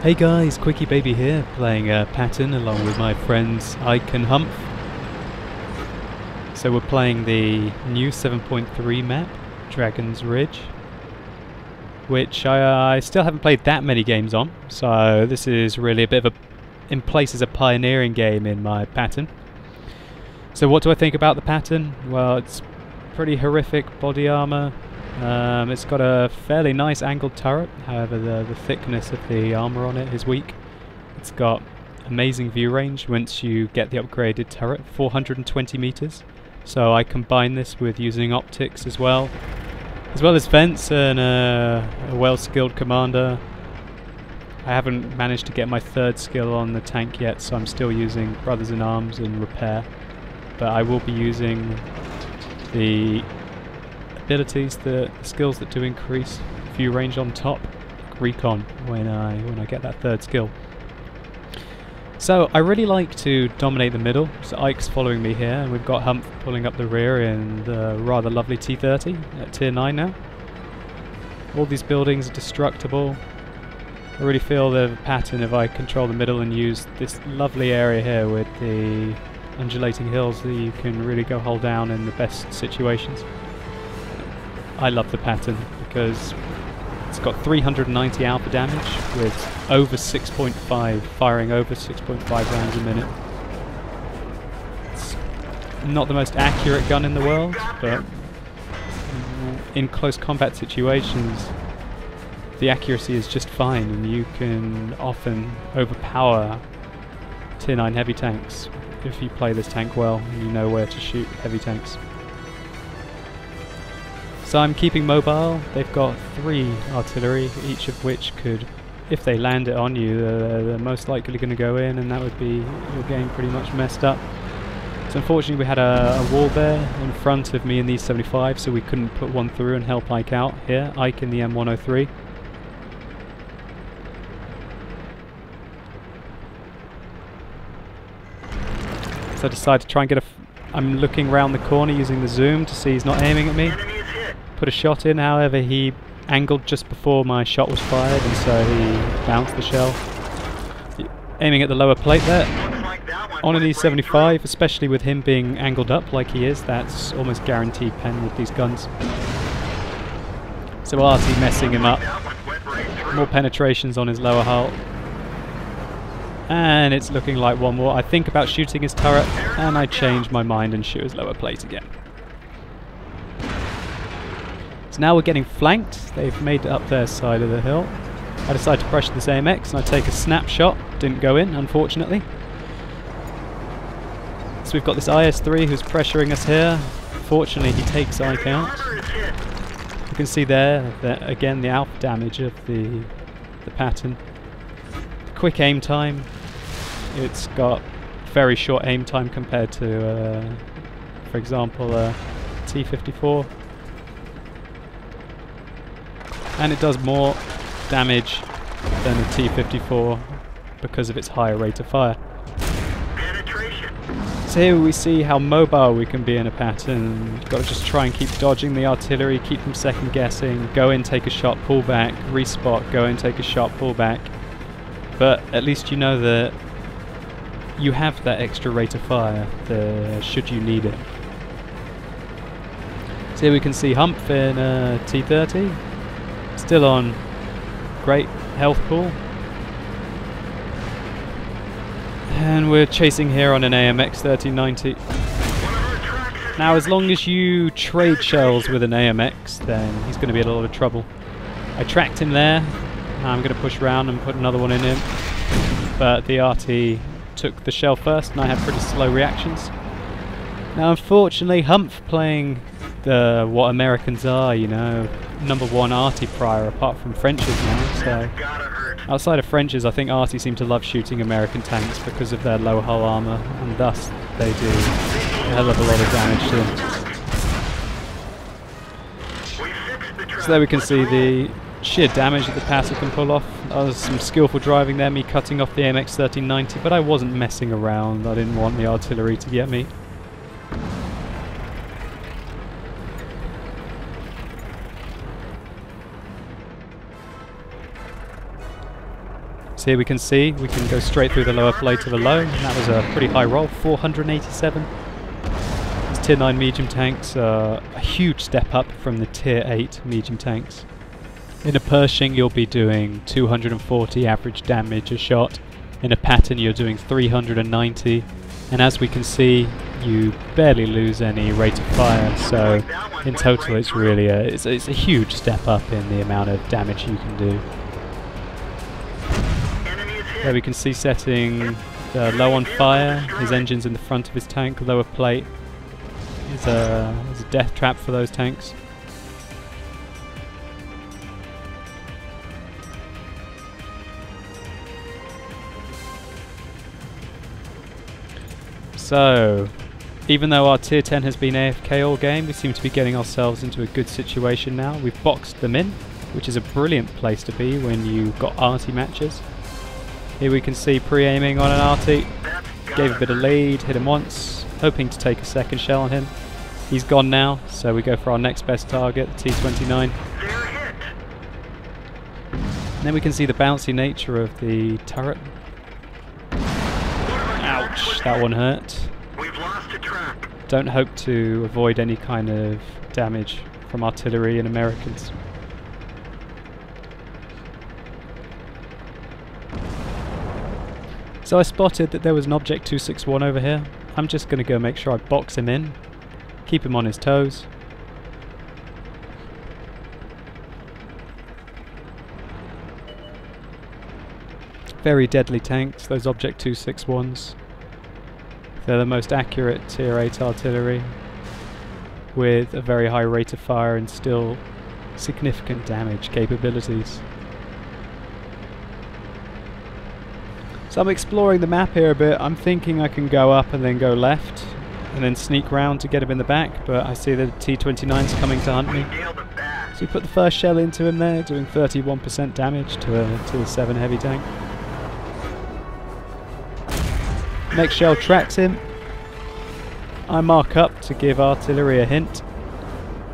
Hey guys, QuickyBaby here, playing Patton along with my friends Ike and Humph. So we're playing the new 7.3 map, Dragon's Ridge, which I still haven't played that many games on, so this is really a bit of in places a pioneering game in my Patton. So what do I think about the Patton? Well, it's pretty horrific body armor. It's got a fairly nice angled turret, however the thickness of the armor on it is weak. It's got amazing view range once you get the upgraded turret, 420 meters. So I combine this with using optics as well as vents and a well-skilled commander. I haven't managed to get my third skill on the tank yet, so I'm still using Brothers in Arms and repair. But I will be using the abilities, the skills that do increase view range on top, like recon, when I get that third skill. So I really like to dominate the middle, so Ike's following me here, and we've got Humph pulling up the rear in the rather lovely T30 at tier 9 now. All these buildings are destructible. I really feel the pattern if I control the middle and use this lovely area here with the undulating hills that you can really go hold down in the best situations. I love the Patton because it's got 390 alpha damage with over 6.5, firing over 6.5 rounds a minute. It's not the most accurate gun in the world, but in close combat situations the accuracy is just fine, and you can often overpower tier 9 heavy tanks if you play this tank well and you know where to shoot heavy tanks. So I'm keeping mobile. They've got 3 artillery, each of which could, if they land it on you, they're most likely going to go in, and that would be your game pretty much messed up. So unfortunately we had a wall there in front of me in the 75, so we couldn't put one through and help Ike out here. Ike in the M103. So I decided to try and get I'm looking round the corner using the zoom to see he's not aiming at me. Put a shot in, however he angled just before my shot was fired, and so he bounced the shell. Aiming at the lower plate there. On an E75, especially with him being angled up like he is, that's almost guaranteed pen with these guns. So RT messing him up. More penetrations on his lower hull. And it's looking like one more. I think about shooting his turret, and I change my mind and shoot his lower plate again. So now we're getting flanked. They've made it up their side of the hill. I decide to pressure this AMX and I take a snapshot. Didn't go in, unfortunately. So we've got this IS-3 who's pressuring us here. Fortunately, he takes Ike out. You can see there that again the alpha damage of the Patton. The quick aim time. It's got very short aim time compared to, for example, T-54. And it does more damage than the T-54 because of its higher rate of fire. So here we see how mobile we can be in a Patton. You've got to just try and keep dodging the artillery, keep them second guessing, go in, take a shot, pull back, respot, go in, take a shot, pull back. But at least you know that you have that extra rate of fire should you need it. So here we can see Humph in T30. Still on great health pool. And we're chasing here on an AMX 1390. Now as long as you trade shells with an AMX, then he's going to be in a lot of trouble. I tracked him there. I'm going to push around and put another one in him. But the RT took the shell first and I had pretty slow reactions. Now unfortunately Humph playing what Americans are, you know, #1 arty prior apart from French's now, so outside of French's I think arty seem to love shooting American tanks because of their low hull armor, and thus they do a hell of a lot of damage to them. So there we can see the sheer damage that the Patton can pull off. There was some skillful driving there, me cutting off the AMX 1390, but I wasn't messing around. I didn't want the artillery to get me. So here we can see we can go straight through the lower plate of a low, and that was a pretty high roll, 487. These tier 9 medium tanks are a huge step up from the tier 8 medium tanks. In a Pershing you'll be doing 240 average damage a shot, in a Patton you're doing 390, and as we can see you barely lose any rate of fire, so in total it's really it's a huge step up in the amount of damage you can do. There we can see setting low on fire, his engine's in the front of his tank, lower plate is a death trap for those tanks. So, even though our tier 10 has been AFK all game, we seem to be getting ourselves into a good situation now. We've boxed them in, which is a brilliant place to be when you've got arty matches. Here we can see pre-aiming on an arty, gave a bit of lead, hit him once, hoping to take a second shell on him. He's gone now, so we go for our next best target, the T-29. And then we can see the bouncy nature of the turret. Ouch, that one hurt. We've lost a track. Don't hope to avoid any kind of damage from artillery and Americans. So I spotted that there was an Object 261 over here. I'm just going to go make sure I box him in, keep him on his toes. Very deadly tanks, those Object 261s. They're the most accurate tier 8 artillery with a very high rate of fire and still significant damage capabilities. So I'm exploring the map here a bit. I'm thinking I can go up and then go left and then sneak round to get him in the back, but I see the T-29's coming to hunt me. So we put the first shell into him there, doing 31% damage to the 7 heavy tank. Next shell tracks him. I mark up to give artillery a hint.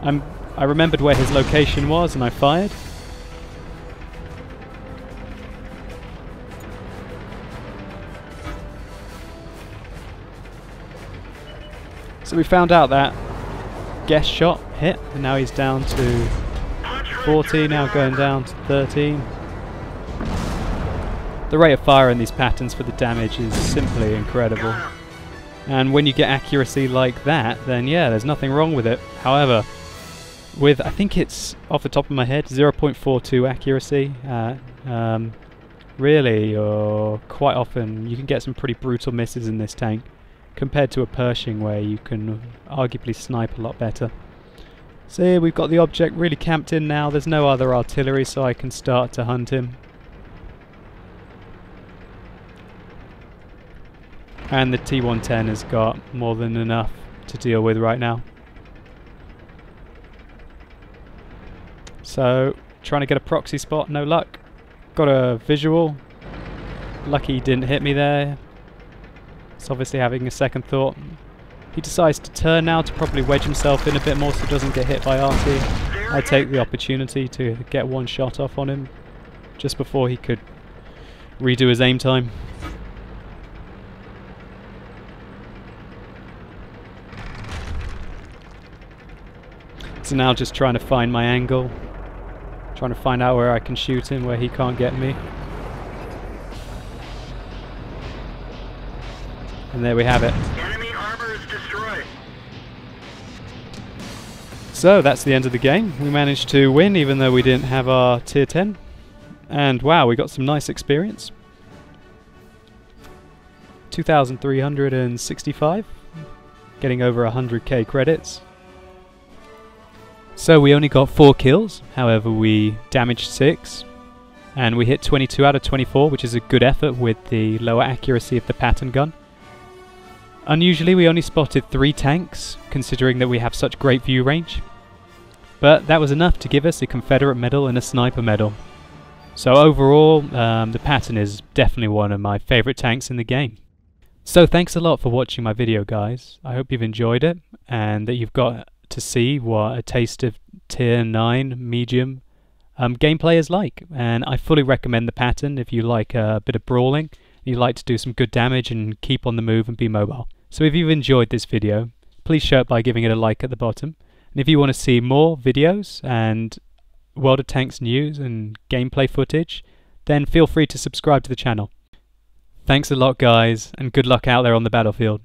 I remembered where his location was and I fired. So we found out that guess shot hit, and now he's down to 40, now going down to 13. The rate of fire in these patterns for the damage is simply incredible. And when you get accuracy like that, then yeah, there's nothing wrong with it. However, with, I think it's, off the top of my head, 0.42 accuracy, really, or quite often, you can get some pretty brutal misses in this tank, compared to a Pershing where you can arguably snipe a lot better. So here we've got the object really camped in now, there's no other artillery so I can start to hunt him. And the T-110 has got more than enough to deal with right now. So, trying to get a proxy spot, no luck. Got a visual. Lucky he didn't hit me there. He's obviously having a second thought. He decides to turn now to probably wedge himself in a bit more so he doesn't get hit by RT. I take the opportunity to get one shot off on him just before he could redo his aim time. So now just trying to find my angle, trying to find out where I can shoot him, where he can't get me. And there we have it. Enemy armor is destroyed. So that's the end of the game. We managed to win even though we didn't have our tier 10. And wow, we got some nice experience. 2,365, getting over 100k credits. So we only got 4 kills, however we damaged 6, and we hit 22 out of 24, which is a good effort with the lower accuracy of the Patton gun. Unusually we only spotted 3 tanks, considering that we have such great view range, but that was enough to give us a Confederate medal and a sniper medal. So overall, the Patton is definitely one of my favourite tanks in the game. So thanks a lot for watching my video, guys. I hope you've enjoyed it, and that you've got to see what a taste of tier 9 medium gameplay is like. And I fully recommend the Patton if you like a bit of brawling, you like to do some good damage and keep on the move and be mobile. So if you've enjoyed this video, please show it by giving it a like at the bottom. And if you want to see more videos and World of Tanks news and gameplay footage, then feel free to subscribe to the channel. Thanks a lot guys, and good luck out there on the battlefield.